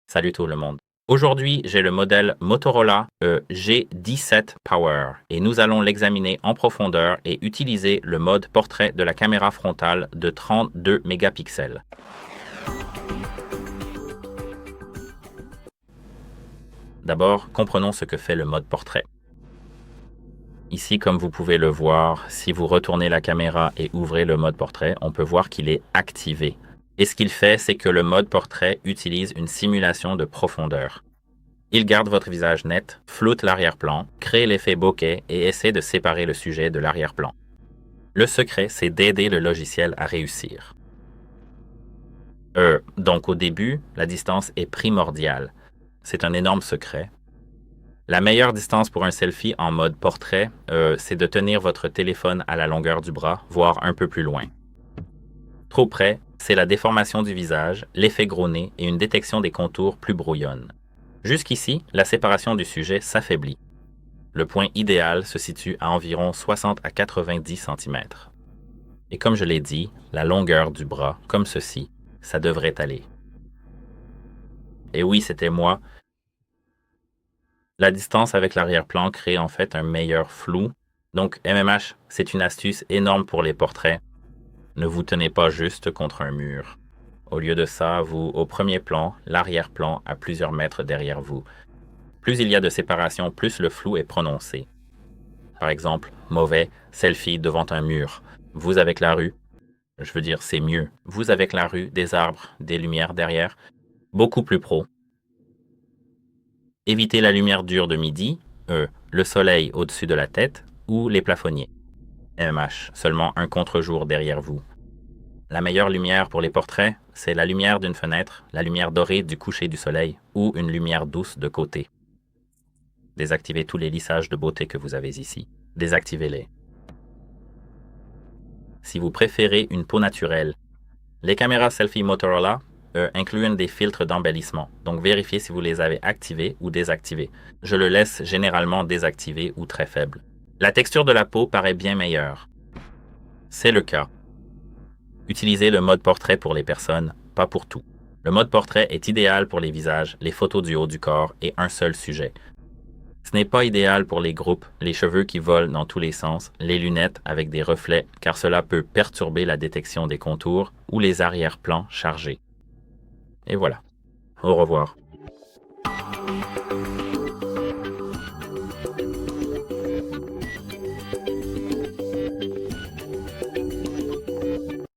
Salut tout le monde. Aujourd'hui, j'ai le modèle Motorola G17 Power et nous allons l'examiner en profondeur et utiliser le mode portrait de la caméra frontale de 32 mégapixels. D'abord, comprenons ce que fait le mode portrait. Ici, comme vous pouvez le voir, si vous retournez la caméra et ouvrez le mode portrait, on peut voir qu'il est activé. Et ce qu'il fait, c'est que le mode portrait utilise une simulation de profondeur. Il garde votre visage net, floute l'arrière-plan, crée l'effet bokeh et essaie de séparer le sujet de l'arrière-plan. Le secret, c'est d'aider le logiciel à réussir. Donc au début, la distance est primordiale. C'est un énorme secret. La meilleure distance pour un selfie en mode portrait, c'est de tenir votre téléphone à la longueur du bras, voire un peu plus loin. Trop près, c'est la déformation du visage, l'effet gros nez et une détection des contours plus brouillonne. Jusqu'ici, la séparation du sujet s'affaiblit. Le point idéal se situe à environ 60 à 90 cm. Et comme je l'ai dit, la longueur du bras, comme ceci, ça devrait aller. Et oui, c'était moi. La distance avec l'arrière-plan crée en fait un meilleur flou. Donc MMH, c'est une astuce énorme pour les portraits. Ne vous tenez pas juste contre un mur. Au lieu de ça, vous, au premier plan, l'arrière-plan à plusieurs mètres derrière vous. Plus il y a de séparation, plus le flou est prononcé. Par exemple, mauvais, selfie devant un mur. Vous avec la rue, je veux dire, c'est mieux. Vous avec la rue, des arbres, des lumières derrière, beaucoup plus pro. Évitez la lumière dure de midi, le soleil au-dessus de la tête ou les plafonniers. MH, seulement un contre-jour derrière vous. La meilleure lumière pour les portraits, c'est la lumière d'une fenêtre, la lumière dorée du coucher du soleil ou une lumière douce de côté. Désactivez tous les lissages de beauté que vous avez ici. Désactivez-les. Si vous préférez une peau naturelle, les caméras selfie Motorola incluent des filtres d'embellissement, donc vérifiez si vous les avez activés ou désactivés. Je le laisse généralement désactivé ou très faible. La texture de la peau paraît bien meilleure. C'est le cas. Utilisez le mode portrait pour les personnes, pas pour tout. Le mode portrait est idéal pour les visages, les photos du haut du corps et un seul sujet. Ce n'est pas idéal pour les groupes, les cheveux qui volent dans tous les sens, les lunettes avec des reflets, car cela peut perturber la détection des contours ou les arrière-plans chargés. Et voilà. Au revoir.